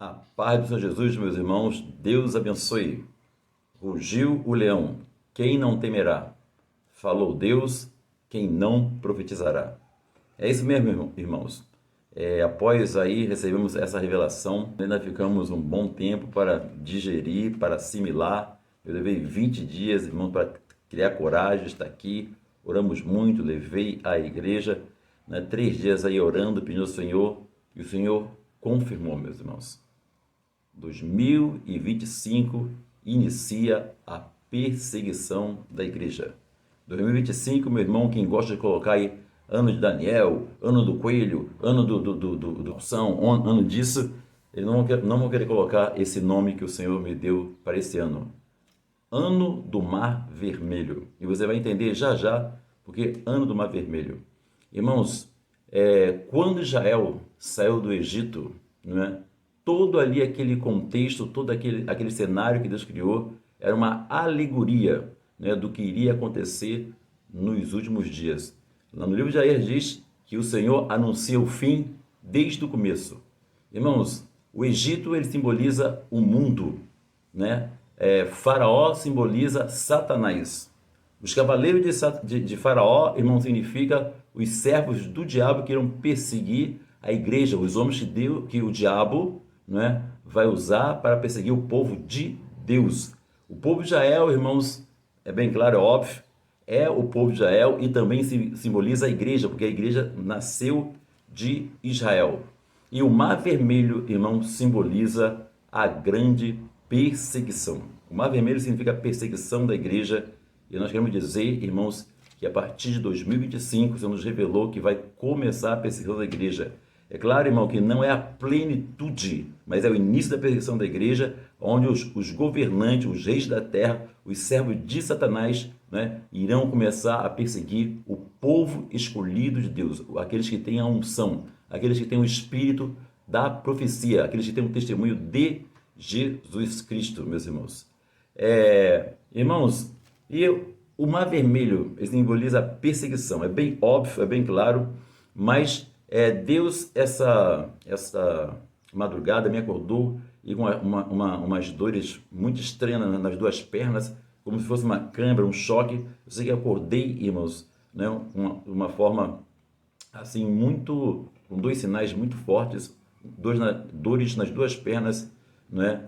A paz do Senhor Jesus, meus irmãos, Deus abençoe. Rugiu o leão, quem não temerá? Falou Deus, quem não profetizará? É isso mesmo, irmãos. Após aí recebemos essa revelação, ainda ficamos um bom tempo para digerir, para assimilar. Eu levei 20 dias, irmãos, para criar coragem, estar aqui. Oramos muito, levei à igreja, 3 dias aí orando, pedindo ao Senhor, e o Senhor confirmou, meus irmãos. 2025 inicia a perseguição da igreja. 2025, meu irmão, quem gosta de colocar aí ano de Daniel, ano do coelho, ano do São, ano disso, eles não vão querer colocar esse nome que o Senhor me deu para esse ano. Ano do Mar Vermelho. E você vai entender já já porque ano do Mar Vermelho. Irmãos, quando Israel saiu do Egito, não é? Todo ali aquele contexto, todo aquele cenário que Deus criou, era uma alegoria, né, do que iria acontecer nos últimos dias. No livro de Isaías diz que o Senhor anuncia o fim desde o começo. Irmãos, o Egito ele simboliza o mundo, né? Faraó simboliza Satanás. Os cavaleiros de Faraó, irmão, significa os servos do diabo que irão perseguir a igreja, os homens que o diabo, né, vai usar para perseguir o povo de Deus. O povo de Israel, irmãos, é bem claro, é óbvio, é o povo de Israel e também simboliza a igreja, porque a igreja nasceu de Israel. E o Mar Vermelho, irmão, simboliza a grande perseguição. O Mar Vermelho significa a perseguição da igreja e nós queremos dizer, irmãos, que a partir de 2025 o Senhor nos revelou que vai começar a perseguição da igreja. É claro, irmão, que não é a plenitude, mas é o início da perseguição da igreja, onde os governantes, os reis da terra, os servos de Satanás, né, irão começar a perseguir o povo escolhido de Deus, aqueles que têm a unção, aqueles que têm o espírito da profecia, aqueles que têm o testemunho de Jesus Cristo, meus irmãos. Irmãos, e o Mar Vermelho simboliza a perseguição, é bem óbvio, é bem claro, mas Deus, essa madrugada, me acordou e com umas dores muito estranhas nas duas pernas, como se fosse uma câimbra, um choque. Eu sei que acordei, irmãos, né, uma forma assim, com 2 sinais muito fortes, dores nas duas pernas, né,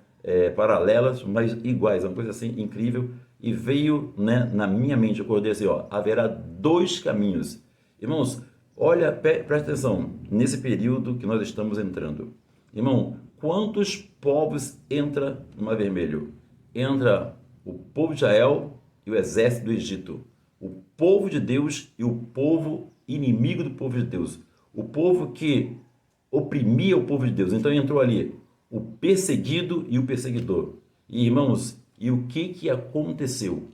paralelas, mas iguais, uma coisa assim incrível. E veio, né, na minha mente, eu acordei assim, haverá 2 caminhos. Irmãos, olha, presta atenção, nesse período que nós estamos entrando. Irmão, quantos povos entra no Mar Vermelho? Entra o povo de Israel e o exército do Egito. O povo de Deus e o povo inimigo do povo de Deus. O povo que oprimia o povo de Deus. Então entrou ali o perseguido e o perseguidor. E, irmãos, e o que aconteceu?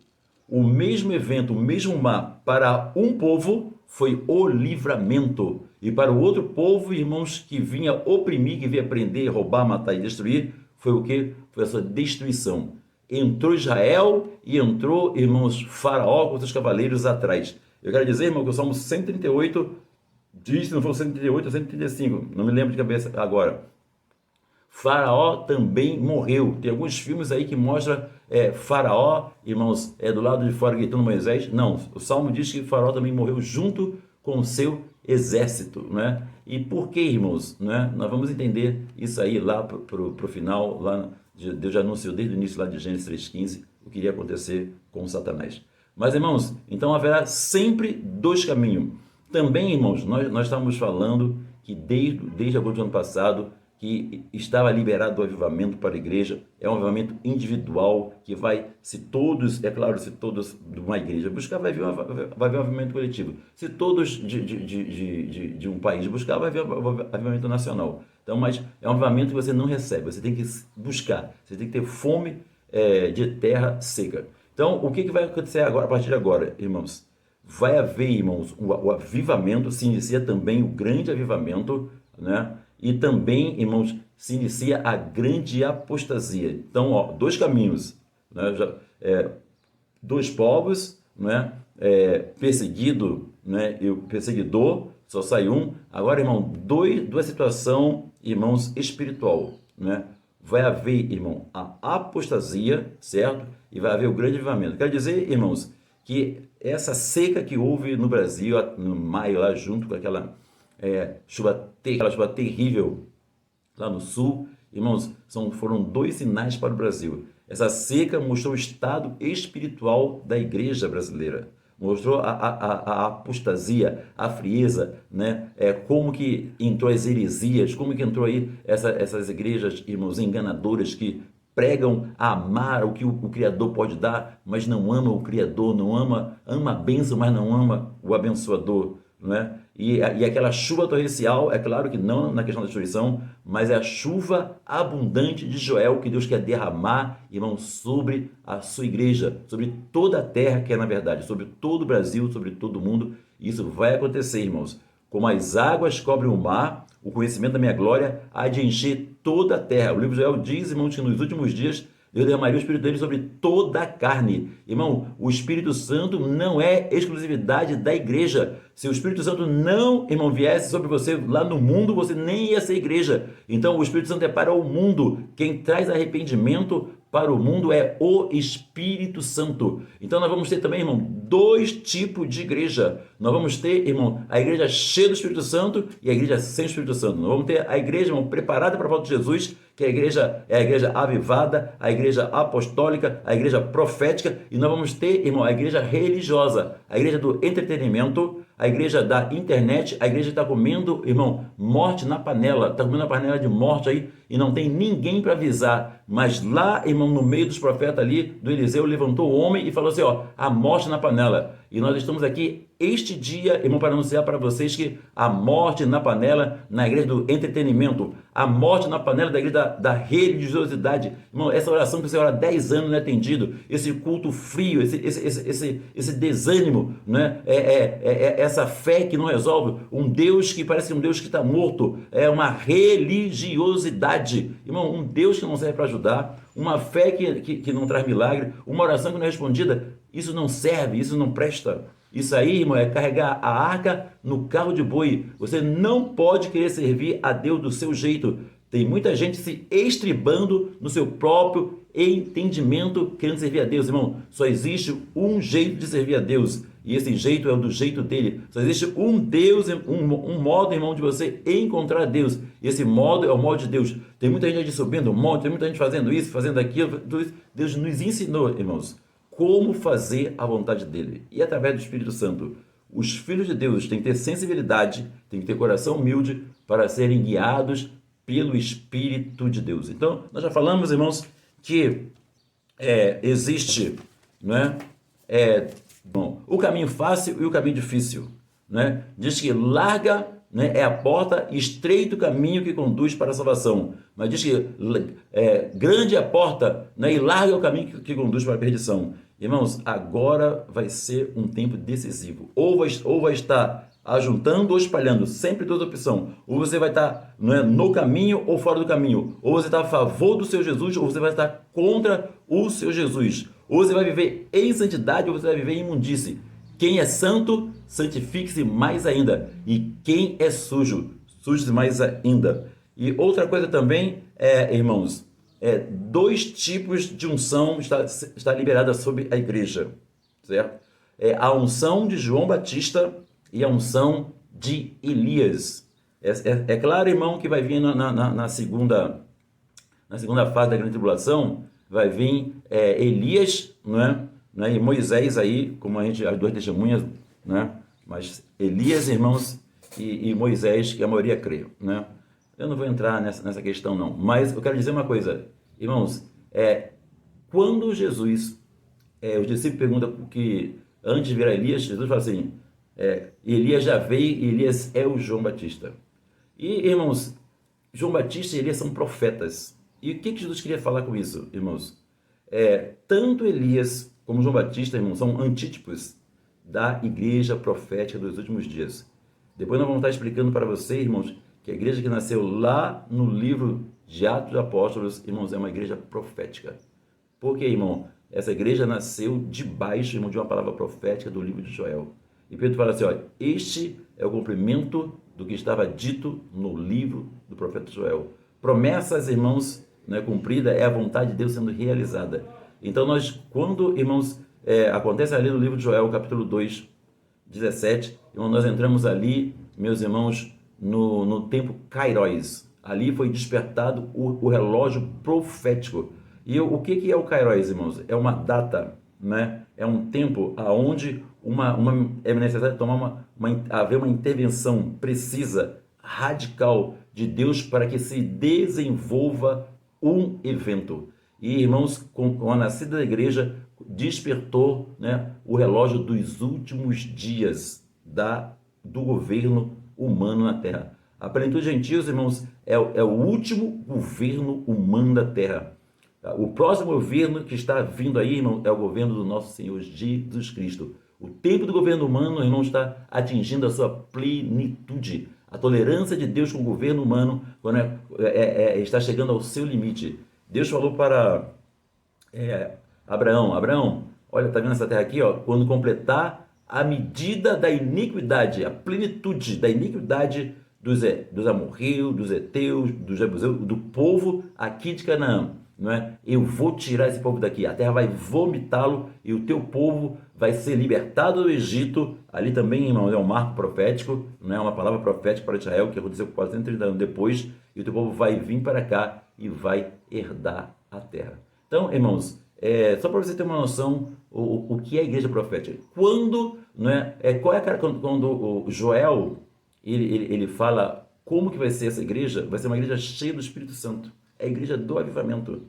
O mesmo evento, o mesmo mar, para um povo foi o livramento. E para o outro povo, irmãos, que vinha oprimir, que vinha prender, roubar, matar e destruir, foi o que? Foi a sua destruição. Entrou Israel e entrou, irmãos, Faraó com seus cavaleiros atrás. Eu quero dizer, irmão, que o Salmo 138 diz, se não for 138 ou 135, não me lembro de cabeça agora. Faraó também morreu. Tem alguns filmes aí que mostram Faraó, irmãos, do lado de fora gritando Moisés. Não, o Salmo diz que Faraó também morreu junto com o seu exército, né? E por que, irmãos? Né? Nós vamos entender isso aí lá pro final, lá Deus já anunciou desde o início lá de Gênesis 3,15 o que iria acontecer com Satanás. Mas, irmãos, então haverá sempre 2 caminhos. Também, irmãos, nós estamos falando que desde agosto do ano passado, que estava liberado o avivamento para a igreja, é um avivamento individual, que vai, se todos de uma igreja buscar, vai haver um avivamento coletivo. Se todos de um país buscar, vai haver um avivamento nacional. Então, mas é um avivamento que você não recebe, você tem que buscar, você tem que ter fome de terra seca. Então, o que vai acontecer agora, a partir de agora, irmãos? Vai haver, irmãos, o avivamento, se inicia também o grande avivamento, né? E também, irmãos, se inicia a grande apostasia. Então, 2 caminhos, né? 2 povos, né? Perseguido, né? E o perseguidor, só sai um. Agora, irmão, duas situações, irmãos, espiritual. né, vai haver, irmão, a apostasia, certo? E vai haver o grande avivamento. Quer dizer, irmãos, que essa seca que houve no Brasil, no maio, lá junto com aquela chuva terrível lá no sul, irmãos, foram dois sinais para o Brasil. Essa seca mostrou o estado espiritual da igreja brasileira. Mostrou a apostasia, a frieza, né? Como que entrou as heresias, como que entrou aí essas igrejas, irmãos, enganadoras que pregam a amar o que o Criador pode dar, mas não ama o Criador, não ama a bênção, mas não ama o abençoador, não é? E aquela chuva torrencial, é claro que não na questão da destruição, mas é a chuva abundante de Joel que Deus quer derramar, irmão, sobre a sua igreja, sobre toda a terra, que é na verdade, sobre todo o Brasil, sobre todo o mundo. E isso vai acontecer, irmãos. Como as águas cobrem o mar, o conhecimento da minha glória há de encher toda a terra. O livro de Joel diz, irmãos, que nos últimos dias Deus derramaria o Espírito dele sobre toda a carne. Irmão, o Espírito Santo não é exclusividade da igreja. Se o Espírito Santo não, irmão, viesse sobre você lá no mundo, você nem ia ser igreja. Então, o Espírito Santo é para o mundo. Quem traz arrependimento para o mundo é o Espírito Santo. Então nós vamos ter também, irmão, dois tipos de igreja. Nós vamos ter, irmão, a igreja cheia do Espírito Santo e a igreja sem Espírito Santo. Nós vamos ter a igreja, irmão, preparada para a volta de Jesus, que é a igreja avivada, a igreja apostólica, a igreja profética, e nós vamos ter, irmão, a igreja religiosa, a igreja do entretenimento, a igreja da internet, a igreja que está comendo, irmão, morte na panela, está comendo a panela de morte aí, e não tem ninguém para avisar. Mas lá, irmão, no meio dos profetas ali, do Eliseu, levantou o homem e falou assim, ó, a morte na panela. E nós estamos aqui este dia, irmão, para anunciar para vocês que a morte na panela, na igreja do entretenimento, a morte na panela da igreja da religiosidade. Irmão, essa oração que você ora há 10 anos não é atendido, esse culto frio, esse desânimo, né? Essa fé que não resolve, um Deus que parece um Deus que está morto, é uma religiosidade. Irmão, um Deus que não serve para ajudar, uma fé que não traz milagre, uma oração que não é respondida, isso não serve, isso não presta. Isso aí, irmão, é carregar a arca no carro de boi. Você não pode querer servir a Deus do seu jeito. Tem muita gente se estribando no seu próprio entendimento, querendo servir a Deus. Irmão, só existe um jeito de servir a Deus. E esse jeito é o do jeito dele. Só existe um Deus, um modo, irmão, de você encontrar Deus. E esse modo é o modo de Deus. Tem muita gente subindo um monte, tem muita gente fazendo isso, fazendo aquilo. Tudo isso. Deus nos ensinou, irmãos, como fazer a vontade dele. E através do Espírito Santo. Os filhos de Deus têm que ter sensibilidade, têm que ter coração humilde para serem guiados pelo Espírito de Deus. Então, nós já falamos, irmãos, que existe, não é? O caminho fácil e o caminho difícil, né? Diz que larga, né, é a porta, estreito o caminho que conduz para a salvação, mas diz que grande é a porta, né, e larga é o caminho que conduz para a perdição. Irmãos, agora vai ser um tempo decisivo, ou vai estar ajuntando ou espalhando, sempre toda opção, ou você vai estar, não é, no caminho ou fora do caminho, ou você está a favor do seu Jesus, ou você vai estar contra o seu Jesus, ou você vai viver em santidade, ou você vai viver em imundície. Quem é santo, santifique-se mais ainda, e quem é sujo, suje-se mais ainda. E outra coisa também irmãos, dois tipos de unção está liberada sobre a igreja, certo? A unção de João Batista e a unção de Elias. É claro, irmão, que vai vir na segunda fase da grande tribulação, vai vir Elias, não é? E Moisés aí, como as duas testemunhas, né? Mas Elias, irmãos, e Moisés, que a maioria crê, né? Eu não vou entrar nessa questão, não. Mas eu quero dizer uma coisa, irmãos, quando Jesus, os discípulos perguntam que antes de vir a Elias, Jesus fala assim, Elias já veio, e Elias é o João Batista. E, irmãos, João Batista e Elias são profetas. E o que Jesus queria falar com isso, irmãos? Tanto Elias como João Batista, irmãos, são antítipos da igreja profética dos últimos dias. Depois nós vamos estar explicando para vocês, irmãos, que a igreja que nasceu lá no livro de Atos dos Apóstolos, irmãos, é uma igreja profética. Por quê, irmão? Essa igreja nasceu debaixo, irmão, de uma palavra profética do livro de Joel. E Pedro fala assim, olha, este é o cumprimento do que estava dito no livro do profeta Joel. Promessas, irmãos, né, cumprida é a vontade de Deus sendo realizada. Então quando, irmãos, acontece ali no livro de Joel, capítulo 2, 17, irmão, nós entramos ali, meus irmãos, no tempo Kairos. Ali foi despertado o relógio profético. E o que é o Kairos, irmãos? É uma data, né? É um tempo aonde é necessário haver uma intervenção precisa, radical de Deus para que se desenvolva um evento. E, irmãos, com a nascida da igreja, despertou, né, o relógio dos últimos dias do governo humano na Terra. A plenitude gentios, irmãos, é o último governo humano da Terra. O próximo governo que está vindo aí, irmão, é o governo do nosso Senhor Jesus Cristo. O tempo do governo humano, irmão, está atingindo a sua plenitude. A tolerância de Deus com o governo humano está chegando ao seu limite. Deus falou para Abraão, olha, está vendo essa terra aqui? Ó, quando completar a medida da iniquidade, a plenitude da iniquidade dos amorreus, dos heteus, dos jebuseus, do povo aqui de Canaã. Não é? Eu vou tirar esse povo daqui, a terra vai vomitá-lo e o teu povo vai ser libertado do Egito. Ali também, irmão, é um marco profético, não é uma palavra profética para Israel, que aconteceu 430 anos depois, e o teu povo vai vir para cá e vai herdar a terra. Então, irmãos, só para você ter uma noção o que é a igreja profética. Quando o Joel ele fala como que vai ser essa igreja, vai ser uma igreja cheia do Espírito Santo. É a igreja do avivamento.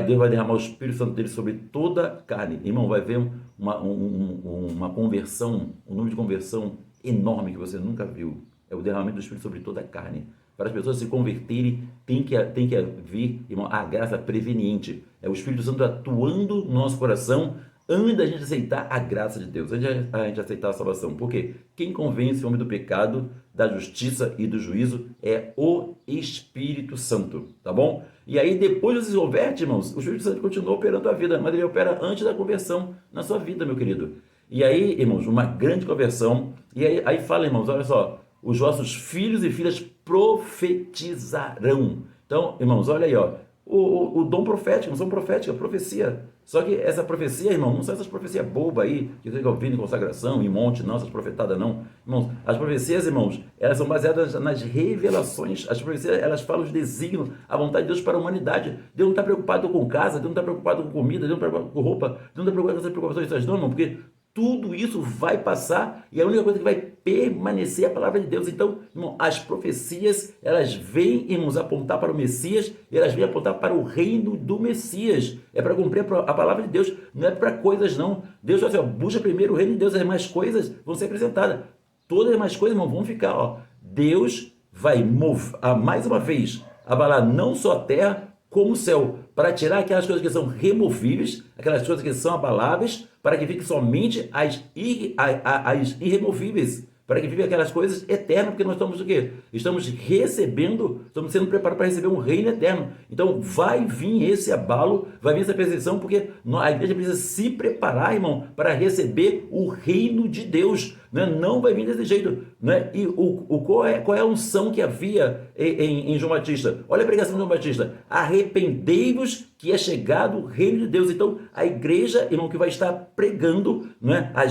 Deus vai derramar o Espírito Santo dele sobre toda a carne. Irmão, vai haver uma conversão, um número de conversão enorme que você nunca viu. É o derramamento do Espírito sobre toda a carne. Para as pessoas se converterem, tem que haver, irmão, a graça preveniente. É o Espírito Santo atuando no nosso coração antes da gente aceitar a graça de Deus, antes da gente aceitar a salvação. Porque quem convence o homem do pecado, da justiça e do juízo é o Espírito Santo, tá bom? E aí depois de se converte, irmãos, o Espírito Santo continua operando a vida, mas ele opera antes da conversão na sua vida, meu querido. E aí, irmãos, uma grande conversão, e aí fala, irmãos, olha só, os vossos filhos e filhas profetizarão. Então, irmãos, olha aí, ó, o dom profético, unção profética, profecia. Só que essa profecia, irmão, não são essas profecias bobas aí, que você ouvindo em consagração, em monte, não, essas profetadas não. Irmãos, as profecias, irmãos, elas são baseadas nas revelações. As profecias, elas falam os desígnios, a vontade de Deus para a humanidade. Deus não está preocupado com casa, Deus não está preocupado com comida, Deus não está preocupado com roupa, Deus não está preocupado com essas preocupações, essas não, irmão, porque tudo isso vai passar e a única coisa que vai permanecer é a palavra de Deus. Então, irmão, as profecias, elas vêm, irmãos, apontar para o Messias e elas vêm apontar para o reino do Messias. É para cumprir a palavra de Deus, não é para coisas não. Deus vai dizer, busca primeiro o reino de Deus, as demais coisas vão ser acrescentadas. Todas as demais coisas, irmão, vão ficar, ó. Deus vai mais uma vez abalar não só a terra, como o céu, para tirar aquelas coisas que são removíveis, aquelas coisas que são abaláveis, para que fiquem somente as irremovíveis, para que fiquem aquelas coisas eternas, porque nós estamos o quê? Estamos recebendo, estamos sendo preparados para receber um reino eterno. Então vai vir esse abalo, vai vir essa perseguição, porque a igreja precisa se preparar, irmão, para receber o reino de Deus. Não vai vir desse jeito. E qual é a unção que havia em João Batista? Olha a pregação de João Batista. Arrependei-vos que é chegado o reino de Deus. Então a igreja, irmão, que vai estar pregando, é a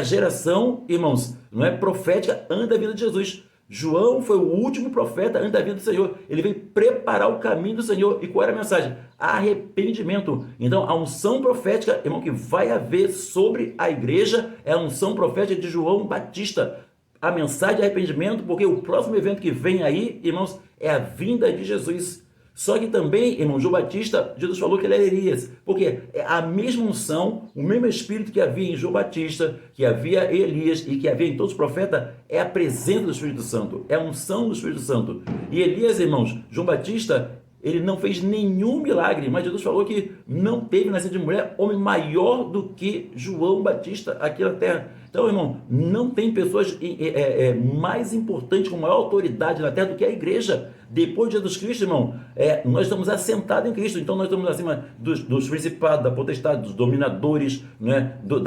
geração, irmãos, profética antes da vida de Jesus. João foi o último profeta antes da vinda do Senhor. Ele veio preparar o caminho do Senhor. E qual era a mensagem? Arrependimento. Então, a unção profética, irmão, que vai haver sobre a igreja é a unção profética de João Batista. A mensagem de arrependimento, porque o próximo evento que vem aí, irmãos, é a vinda de Jesus. Só que também, irmão, João Batista, Jesus falou que ele era Elias, porque é a mesma unção, o mesmo Espírito que havia em João Batista, que havia em Elias e que havia em todos os profetas, é a presença do Espírito Santo, é a unção do Espírito Santo. E Elias, irmãos, João Batista, ele não fez nenhum milagre, mas Jesus falou que não teve nascido de mulher homem maior do que João Batista aqui na terra. Então, irmão, não tem pessoas mais importantes, com maior autoridade na terra do que a igreja. Depois de Jesus Cristo, irmão, nós estamos assentados em Cristo. Então, nós estamos acima dos principados, da potestade, dos dominadores, né, do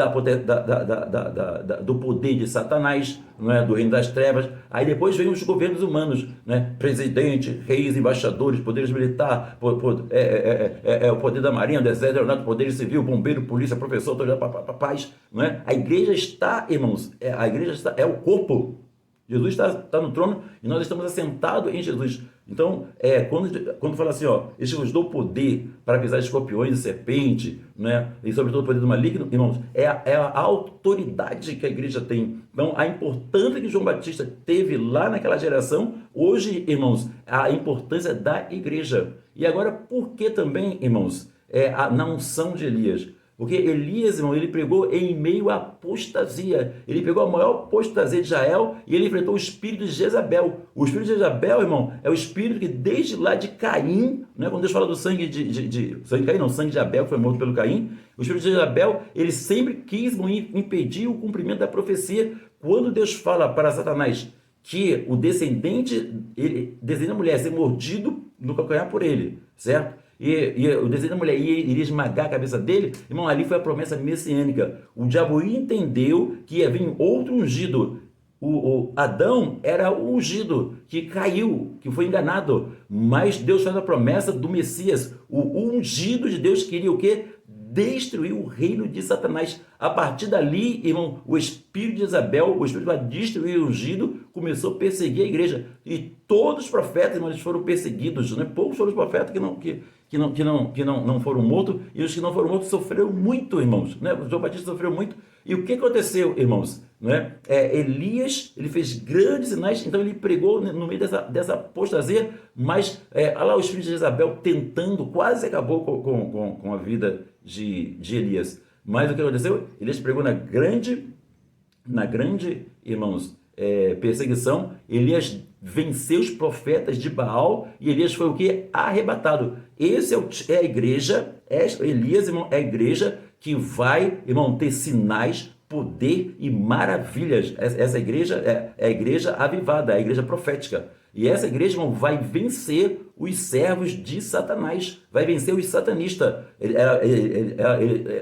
poder de Satanás, né, do reino das trevas. Aí depois vem os governos humanos, né, presidente, reis, embaixadores, poderes militar, o poder da marinha, do exército, aeronáutico, poder civil, bombeiro, polícia, professor, paz, né? A igreja está, irmãos, a igreja está, é o corpo. Jesus está no trono e nós estamos assentados em Jesus. Então, quando fala assim, ó, eu vos dou poder para pisar escorpiões e serpente, né? E sobretudo o poder do maligno, irmãos, é a autoridade que a igreja tem. Então, a importância que João Batista teve lá naquela geração, hoje, irmãos, a importância da igreja. E agora, por que também, irmãos, na unção de Elias? Porque Elias, irmão, ele pregou em meio à apostasia. Ele pegou a maior apostasia de Israel e ele enfrentou o espírito de Jezabel. O espírito de Jezabel, irmão, é o espírito que desde lá de Caim, né, quando Deus fala do sangue sangue de Caim, não, sangue de Abel, que foi morto pelo Caim, o espírito de Jezabel, ele sempre quis impedir o cumprimento da profecia. Quando Deus fala para Satanás que o descendente da mulher ser mordido no calcanhar por ele, certo? E o desejo da mulher iria esmagar a cabeça dele, irmão, ali foi a promessa messiânica. O diabo entendeu que ia vir outro ungido. O Adão era o ungido que caiu, que foi enganado. Mas Deus fez a promessa do Messias. O ungido de Deus queria o quê? Destruir o reino de Satanás. A partir dali, irmão, o espírito de Jezabel, o espírito para destruir o ungido, começou a perseguir a igreja. E todos os profetas, irmão, eles foram perseguidos, né? Poucos foram os profetas que não foram mortos, e os que não foram mortos sofreram muito, irmãos, né? O João Batista sofreu muito. E o que aconteceu, irmãos? Né? Elias, ele fez grandes sinais, então ele pregou no meio dessa apostasia, mas olha lá o espírito de Jezabel tentando, quase acabou com a vida de Elias. Mas o que aconteceu? Elias pregou na grande, irmãos, perseguição. Elias venceu os profetas de Baal e Elias foi o que? Arrebatado. Esse é a igreja, Elias, irmão, é a igreja que vai, irmão, ter sinais, poder e maravilhas. Essa igreja é a igreja avivada, é a igreja profética. E essa igreja, irmão, vai vencer os servos de Satanás, vai vencer os satanistas.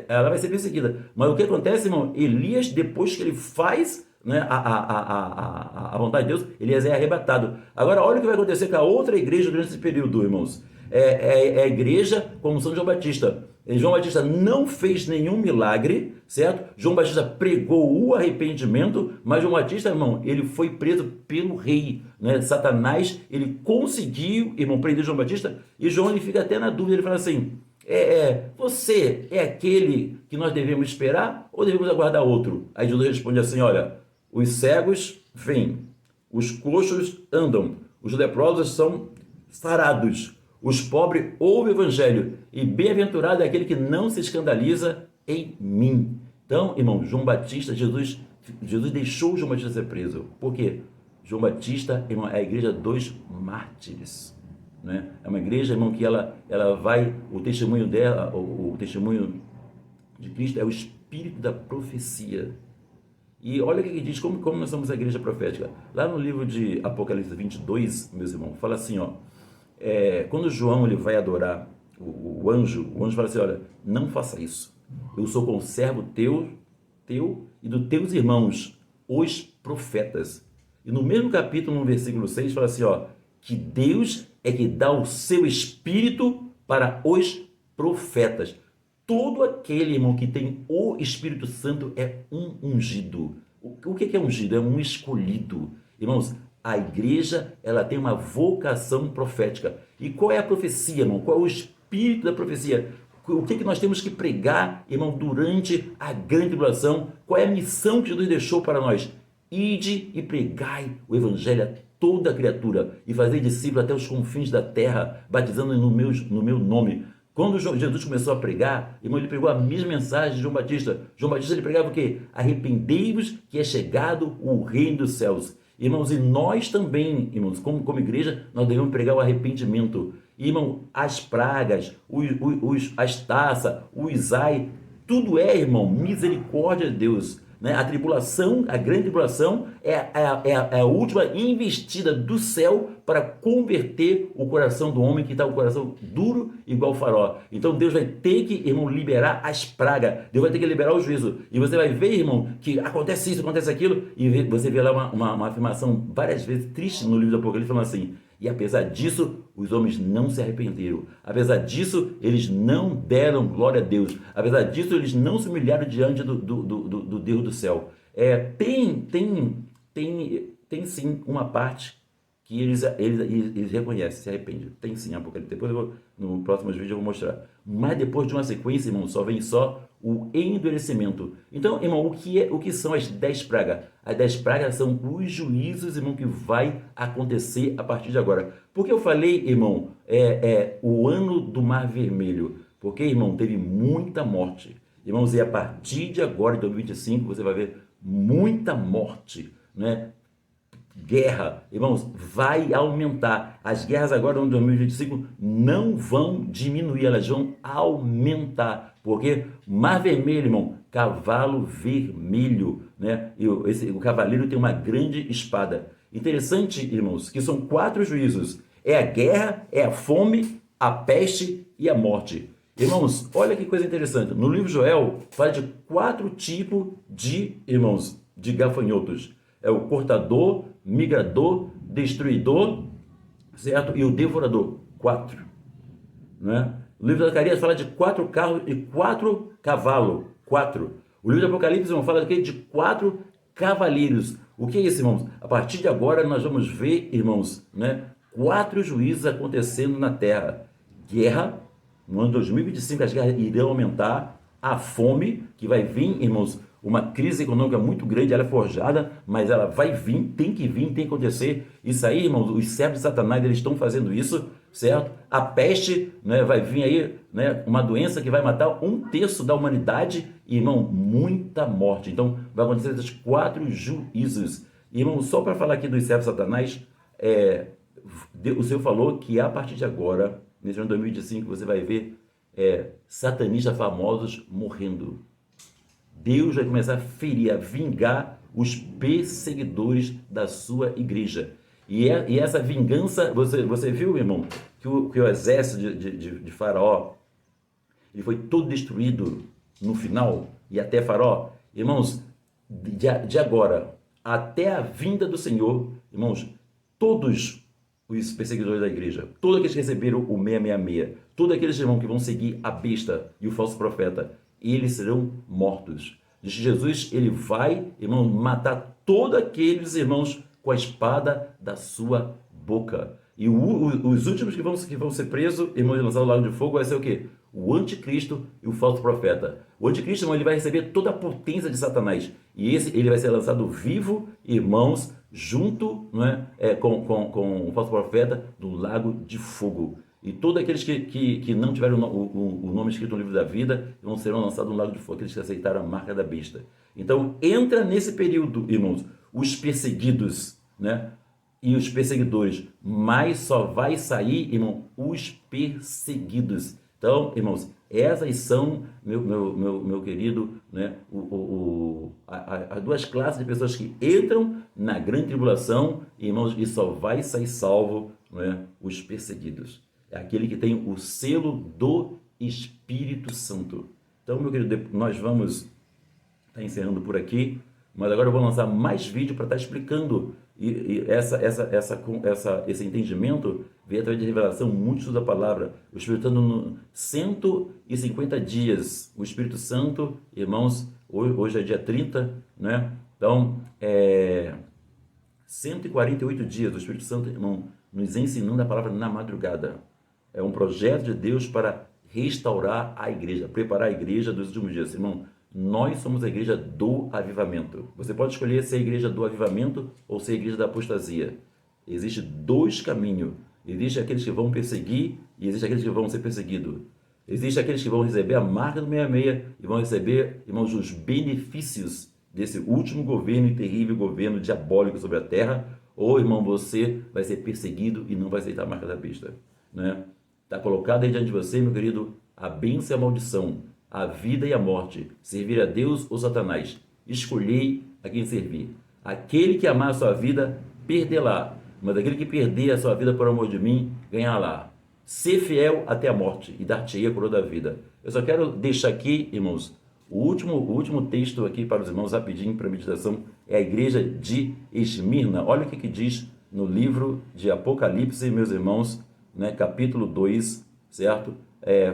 Ela vai ser perseguida. Mas o que acontece, irmão? Elias, depois que ele faz, né, a vontade de Deus, Elias é arrebatado. Agora, olha o que vai acontecer com a outra igreja durante esse período, irmãos. A igreja como São João Batista. João Batista não fez nenhum milagre, certo? João Batista pregou o arrependimento, mas João Batista, irmão, ele foi preso pelo rei, né? Satanás, ele conseguiu, irmão, prender João Batista, e João ele fica até na dúvida, ele fala assim, você é aquele que nós devemos esperar ou devemos aguardar outro? Aí Jesus responde assim, olha, os cegos vêm, os coxos andam, os leprosos são sarados, os pobres ouvem o evangelho, e bem-aventurado é aquele que não se escandaliza em mim. Então, irmão, João Batista, Jesus deixou João Batista ser preso. Por quê? João Batista, irmão, é a igreja dos mártires, né? É uma igreja, irmão, que ela vai, o testemunho dela, o testemunho de Cristo é o espírito da profecia. E olha o que diz, como nós somos a igreja profética. Lá no livro de Apocalipse 22, meus irmãos, fala assim, ó, quando João ele vai adorar o anjo fala assim, olha, não faça isso, eu sou conservo teu e dos teus irmãos, os profetas. E no mesmo capítulo, no versículo 6, fala assim, ó, que Deus é que dá o seu espírito para os profetas. Todo aquele, irmão, que tem o Espírito Santo é um ungido. O que é ungido? É um escolhido. Irmãos, a igreja, ela tem uma vocação profética. E qual é a profecia, irmão? Qual é o espírito da profecia? O que nós temos que pregar, irmão, durante a grande tribulação? Qual é a missão que Jesus deixou para nós? Ide e pregai o evangelho a toda criatura e fazei discípulos até os confins da terra, batizando no meu nome. Quando Jesus começou a pregar, irmão, ele pregou a mesma mensagem de João Batista. João Batista ele pregava o quê? Arrependei-vos que é chegado o reino dos céus. Irmãos, e nós também, irmãos, como igreja, nós devemos pregar o arrependimento. Irmão, as pragas, as taças, os ai, tudo é, irmão, misericórdia de Deus. Né? A tribulação, a grande tribulação, é a última investida do céu para converter o coração do homem que está com o coração duro igual Faraó. Então Deus vai ter que, irmão, liberar as pragas. Deus vai ter que liberar o juízo. E você vai ver, irmão, que acontece isso, acontece aquilo. E você vê lá uma afirmação várias vezes triste no livro do Apocalipse, falando assim: e apesar disso, os homens não se arrependeram. Apesar disso, eles não deram glória a Deus. Apesar disso, eles não se humilharam diante do Deus do céu. Tem sim uma parte que eles reconhecem, se arrependem. Tem sim, Apocalipse. Depois no próximo vídeo eu vou mostrar. Mas depois de uma sequência, irmão, só vem só o endurecimento. Então, irmão, o que são as 10 pragas? As 10 pragas são os juízos, irmão, que vai acontecer a partir de agora. Porque eu falei, irmão, o ano do Mar Vermelho. Porque, irmão, teve muita morte. Irmãos, e a partir de agora, de 2025, você vai ver muita morte, né? Guerra, irmãos, vai aumentar. As guerras agora no 2025 não vão diminuir, elas vão aumentar. Porque Mar Vermelho, irmão, cavalo vermelho, né? E o cavaleiro tem uma grande espada. Interessante, irmãos, que são 4 juízos. É a guerra, é a fome, a peste e a morte. Irmãos, olha que coisa interessante. No livro Joel, fala de 4 tipos de, irmãos, de gafanhotos. É o cortador, migrador, destruidor, certo? E o devorador, 4. Né? O livro de Zacarias fala de 4 carros e 4 cavalos, 4. O livro de Apocalipse, irmão, fala de 4 cavaleiros. O que é isso, irmãos? A partir de agora nós vamos ver, irmãos, né, 4 juízos acontecendo na terra. Guerra, no ano 2025 as guerras irão aumentar. A fome, que vai vir, irmãos, uma crise econômica muito grande, ela é forjada, mas ela vai vir, tem que acontecer. Isso aí, irmãos, os servos de Satanás, eles estão fazendo isso, certo? A peste, né, vai vir aí, né, uma doença que vai matar 1/3 da humanidade, e, irmão, muita morte. Então, vai acontecer esses 4 juízos. E, irmão, só para falar aqui dos servos de Satanás, o Senhor falou que a partir de agora, nesse ano 2025, você vai ver satanistas famosos morrendo. Deus vai começar a ferir, a vingar os perseguidores da sua igreja. E essa vingança, você viu, irmão, que o exército de Faraó, ele foi todo destruído no final, e até Faraó. Irmãos, de agora até a vinda do Senhor, irmãos, todos os perseguidores da igreja, todos aqueles que receberam o 666, todos aqueles, irmãos, que vão seguir a besta e o falso profeta, eles serão mortos. Diz que Jesus, ele vai, irmão, matar todos aqueles, irmãos, com a espada da sua boca. E os últimos que vão ser presos, irmãos, lançados no lago de fogo, vai ser o quê? O anticristo e o falso profeta. O anticristo, irmão, ele vai receber toda a potência de Satanás. E ele vai ser lançado vivo, irmãos, junto, não é, com o falso profeta, no lago de fogo. E todos aqueles que não tiveram o nome escrito no livro da vida serão lançados no lago de fogo, aqueles que aceitaram a marca da besta. Então, entra nesse período, irmãos, os perseguidos, né? E os perseguidores, mas só vai sair, irmão, os perseguidos. Então, irmãos, essas são, meu querido, né, as 2 classes de pessoas que entram na grande tribulação, irmãos, e só vai sair salvo, né, os perseguidos. É aquele que tem o selo do Espírito Santo. Então, meu querido, nós vamos estar encerrando por aqui, mas agora eu vou lançar mais vídeo para estar explicando esse entendimento veio através de revelação, muito da palavra. O Espírito Santo, 150 dias, o Espírito Santo, irmãos, hoje é dia 30, né? Então, 148 dias, o Espírito Santo, irmão, nos ensinando a palavra na madrugada. É um projeto de Deus para restaurar a igreja, preparar a igreja dos últimos dias. Irmão, nós somos a igreja do avivamento. Você pode escolher ser a igreja do avivamento ou ser a igreja da apostasia. Existem 2 caminhos. Existem aqueles que vão perseguir e existem aqueles que vão ser perseguidos. Existem aqueles que vão receber a marca do 666 e vão receber, irmãos, os benefícios desse último governo e terrível governo diabólico sobre a terra, ou, irmão, você vai ser perseguido e não vai aceitar a marca da besta, né? Está colocado aí diante de você, meu querido, a bênção e a maldição, a vida e a morte, servir a Deus ou Satanás. Escolhei a quem servir. Aquele que amar a sua vida, perdê-la, mas aquele que perder a sua vida por amor de mim, ganhá-la. Ser fiel até a morte e dar-te-ei a coroa da vida. Eu só quero deixar aqui, irmãos, o último texto aqui para os irmãos, rapidinho para a meditação, é a igreja de Esmirna. Olha o que diz no livro de Apocalipse, meus irmãos, né, capítulo 2, certo?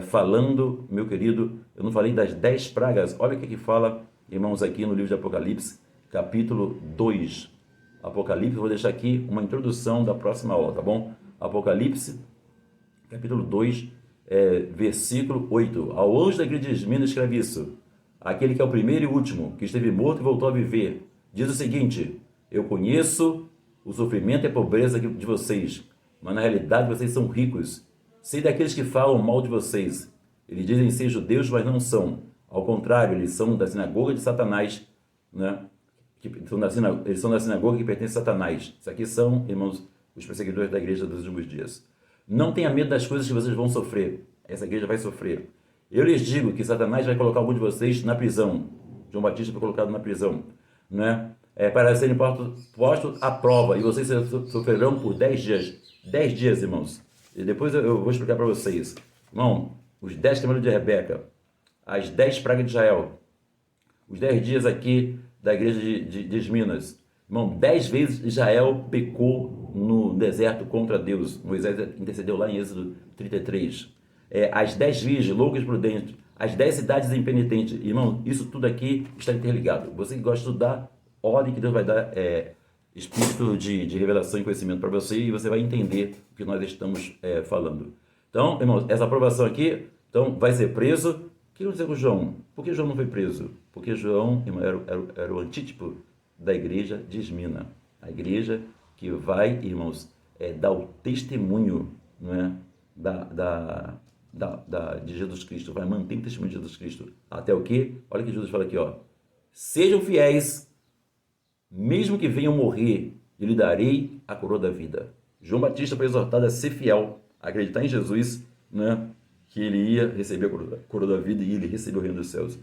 Falando, meu querido, eu não falei das 10 pragas, olha o que fala, irmãos, aqui no livro de Apocalipse, capítulo 2. Apocalipse, vou deixar aqui uma introdução da próxima aula, tá bom? Apocalipse, capítulo 2, versículo 8. Ao anjo da igreja de Esmirna escreve isso: aquele que é o primeiro e último, que esteve morto e voltou a viver, diz o seguinte: eu conheço o sofrimento e a pobreza de vocês, mas na realidade vocês são ricos. Sei daqueles que falam mal de vocês. Eles dizem ser judeus, mas não são. Ao contrário, eles são da sinagoga de Satanás, né? Eles são da sinagoga que pertence a Satanás. Isso aqui são, irmãos, os perseguidores da igreja dos últimos dias. Não tenha medo das coisas que vocês vão sofrer. Essa igreja vai sofrer. Eu lhes digo que Satanás vai colocar algum de vocês na prisão. João Batista foi colocado na prisão, né? Para serem postos à prova. E vocês sofrerão por 10 dias. 10 dias, irmãos. E depois eu vou explicar para vocês. Irmão, os 10 camelos de Rebeca, as 10 pragas de Israel, os 10 dias aqui da igreja de Esminas. Irmão, 10 vezes Israel pecou no deserto contra Deus. Moisés intercedeu lá em Êxodo 33. As 10 virgens, loucas e prudentes, as 10 cidades impenitentes. Irmão, isso tudo aqui está interligado. Você que gosta de estudar, olhe que Deus vai dar espírito de revelação e conhecimento para você e você vai entender o que nós estamos falando. Então, irmãos, essa aprovação aqui, então, vai ser preso. O que aconteceu com João? Por que João não foi preso? Porque João, irmão, era o antítipo da igreja de Esmirna. A igreja que vai, irmãos, dar o testemunho, não é, de Jesus Cristo, vai manter o testemunho de Jesus Cristo. Até o quê? Olha o que Jesus fala aqui, ó. Sejam fiéis, mesmo que venham morrer, eu lhe darei a coroa da vida. João Batista foi exortado a ser fiel, a acreditar em Jesus, né, que ele ia receber a coroa da vida e ele recebeu o reino dos céus.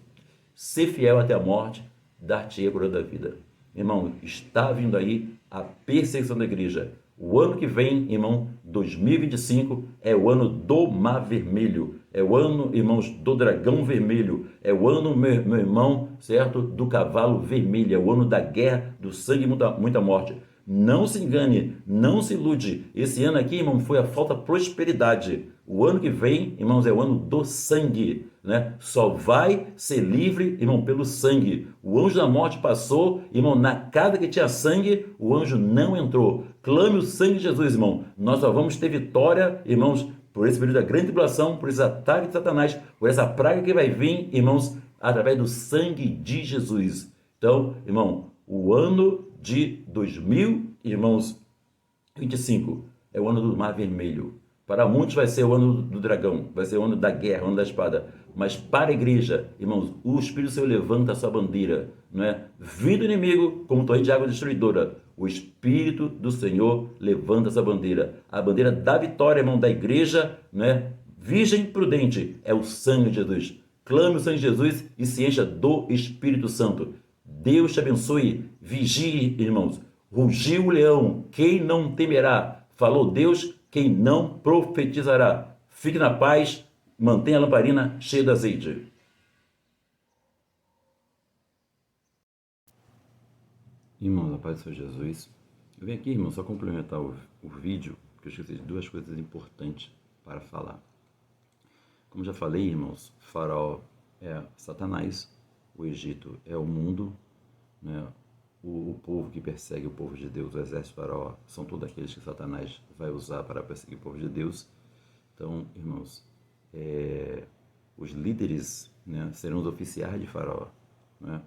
Ser fiel até a morte, dar-te a coroa da vida. Irmão, está vindo aí a perseguição da igreja. O ano que vem, irmão, 2025, é o ano do Mar Vermelho. É o ano, irmãos, do Dragão Vermelho. É o ano, meu irmão, certo? Do Cavalo Vermelho. É o ano da guerra, do sangue e muita morte. Não se engane, não se ilude. Esse ano aqui, irmão, foi a falta de prosperidade. O ano que vem, irmãos, é o ano do sangue, né? Só vai ser livre, irmão, pelo sangue. O anjo da morte passou, irmão, na casa que tinha sangue, o anjo não entrou. Clame o sangue de Jesus, irmão. Nós só vamos ter vitória, irmãos, por esse período da grande tribulação, por esse ataque de Satanás, por essa praga que vai vir, irmãos, através do sangue de Jesus. Então, irmão, o ano de 2025 é o ano do Mar Vermelho. Para muitos vai ser o ano do dragão, vai ser o ano da guerra, o ano da espada. Mas para a igreja, irmãos, o Espírito Santo levanta a sua bandeira, não é? Vindo inimigo como torrente de água destruidora, o Espírito do Senhor levanta essa bandeira. A bandeira da vitória, irmão, da igreja, não é? Virgem prudente, é o sangue de Jesus. Clame o sangue de Jesus e se encha do Espírito Santo. Deus te abençoe. Vigie, irmãos. Rugiu o leão, quem não temerá? Falou Deus, quem não profetizará? Fique na paz, mantenha a lamparina cheia de azeite. Irmãos, a paz do Senhor Jesus. Eu venho aqui, irmão, só complementar o vídeo, porque eu esqueci de duas coisas importantes para falar. Como já falei, irmãos, Faraó é Satanás, o Egito é o mundo, né? O povo que persegue o povo de Deus, o exército Faraó, são todos aqueles que Satanás vai usar para perseguir o povo de Deus. Então, irmãos, os líderes, né, serão os oficiais de Faraó, né?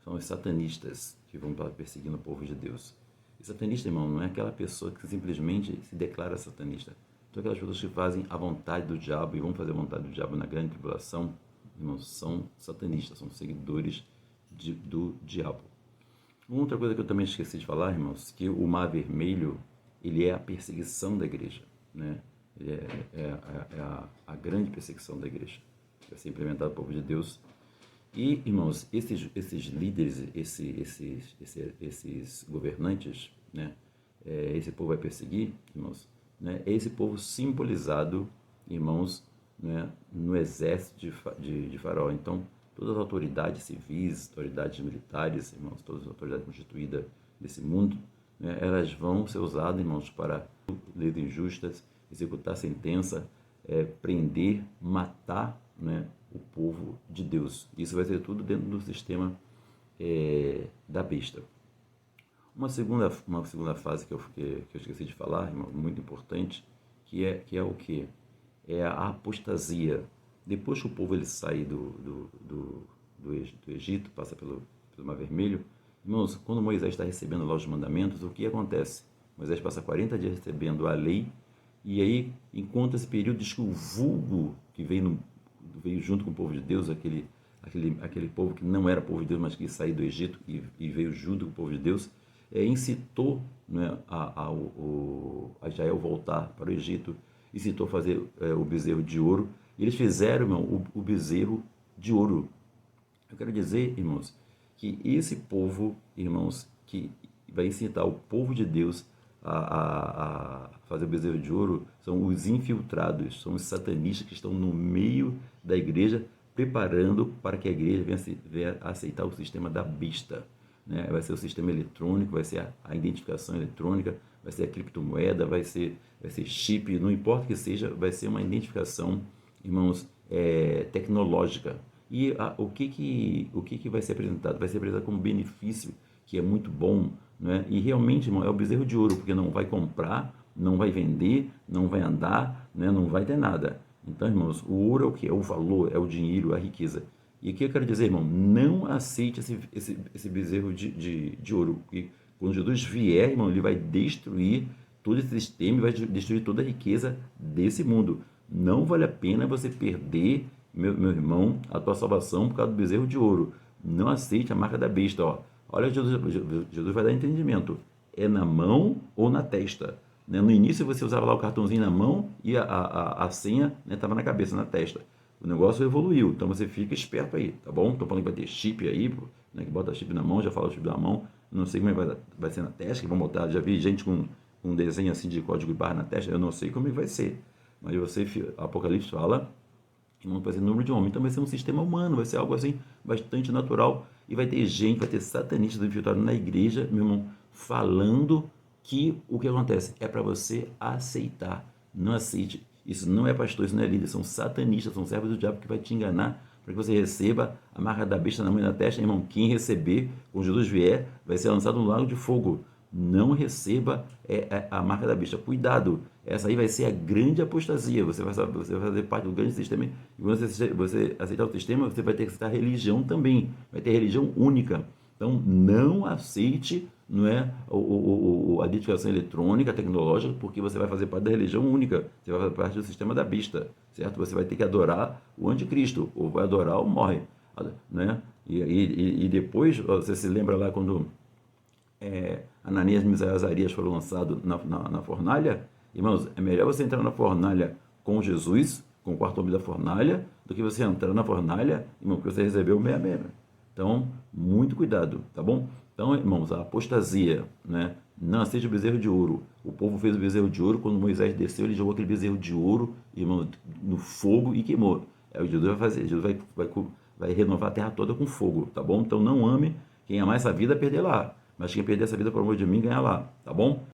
São os satanistas que vão perseguindo o povo de Deus. E satanista, irmão, não é aquela pessoa que simplesmente se declara satanista. Então, aquelas pessoas que fazem a vontade do diabo e vão fazer a vontade do diabo na grande tribulação, irmãos, são satanistas, são seguidores do diabo. Uma outra coisa que eu também esqueci de falar, irmãos, que o Mar Vermelho, ele é a perseguição da igreja, né? Ele é a grande perseguição da igreja, que vai ser implementado pelo povo de Deus. E, irmãos, esses líderes, esses governantes, né? Esse povo vai perseguir, irmãos, né? É esse povo simbolizado, irmãos, né? No exército de Faraó. Então, todas as autoridades civis, autoridades militares, irmãos, todas as autoridades constituídas desse mundo, né? Elas vão ser usadas, irmãos, para leis injustas, executar sentença, prender, matar, né? O povo de Deus. Isso vai ser tudo dentro do sistema da besta. Uma segunda fase que eu esqueci de falar, irmão, muito importante, que é o quê? É a apostasia. Depois que o povo ele sai do Egito, passa pelo Mar Vermelho, irmãos, quando Moisés está recebendo lá os mandamentos, o que acontece? Moisés passa 40 dias recebendo a lei, e aí, enquanto esse período, diz que o vulgo que veio junto com o povo de Deus, aquele povo que não era povo de Deus, mas que saiu do Egito e veio junto com o povo de Deus, incitou, né, a Israel voltar para o Egito, incitou a fazer o bezerro de ouro. E eles fizeram, irmão, o bezerro de ouro. Eu quero dizer, irmãos, que esse povo, irmãos, que vai incitar o povo de Deus a fazer o bezerro de ouro, são os infiltrados, são os satanistas que estão no meio da igreja, preparando para que a igreja venha a aceitar o sistema da besta, né? Vai ser o sistema eletrônico, vai ser a identificação eletrônica, vai ser a criptomoeda, vai ser chip, não importa o que seja, vai ser uma identificação, irmãos, tecnológica. E o que vai ser apresentado? Vai ser apresentado como benefício, que é muito bom, né? E realmente, irmão, é o bezerro de ouro, porque não vai comprar, não vai vender, não vai andar, né? Não vai ter nada. Então, irmãos, o ouro é o que? É o valor, é o dinheiro, a riqueza. E o que eu quero dizer, irmão? Não aceite esse bezerro de ouro. Porque quando Jesus vier, irmão, ele vai destruir todo esse sistema e vai destruir toda a riqueza desse mundo. Não vale a pena você perder, meu irmão, a tua salvação por causa do bezerro de ouro. Não aceite a marca da besta, ó. Olha, Jesus vai dar entendimento. É na mão ou na testa, né? No início você usava lá o cartãozinho na mão e a senha estava, né, na cabeça, na testa. O negócio evoluiu, então você fica esperto aí, tá bom? Estou falando que vai ter chip aí, né, que bota chip na mão, já fala o chip na mão. Não sei como é que vai ser na testa, que vão botar. Já vi gente com um desenho assim de código de barra na testa, eu não sei como é que vai ser. Mas Apocalipse fala que não vai ser número de homem, então vai ser um sistema humano, vai ser algo assim bastante natural. E vai ter gente, vai ter satanistas infiltrados na igreja, meu irmão, falando que o que acontece é para você aceitar. Não aceite. Isso não é pastor, isso não é líder, são satanistas, são servos do diabo que vai te enganar para que você receba a marca da besta na mão e na testa. Irmão, quem receber, quando Jesus vier, vai ser lançado no lago de fogo. Não receba a marca da besta. Cuidado, essa aí vai ser a grande apostasia. Você vai fazer parte do grande sistema. E quando você aceitar o sistema, você vai ter que aceitar a religião também. Vai ter religião única. Então, não aceite, não é, a identificação eletrônica, tecnológica, porque você vai fazer parte da religião única. Você vai fazer parte do sistema da besta, certo? Você vai ter que adorar o anticristo, ou vai adorar ou morre, né? E depois, você se lembra lá quando Ananias, Misael e Azarias foram lançados na fornalha? Irmãos, é melhor você entrar na fornalha com Jesus, com o quarto homem da fornalha, do que você entrar na fornalha, irmão, porque você recebeu o meia-meia. Então, muito cuidado, tá bom? Então, irmãos, a apostasia, né? Não aceite o bezerro de ouro. O povo fez o bezerro de ouro, quando Moisés desceu, ele jogou aquele bezerro de ouro, irmão, no fogo e queimou. É o que Jesus vai fazer. Jesus vai renovar a terra toda com fogo, tá bom? Então, não ame. Quem amar essa vida, perder lá. Mas quem perder essa vida por amor de mim, ganha lá, tá bom?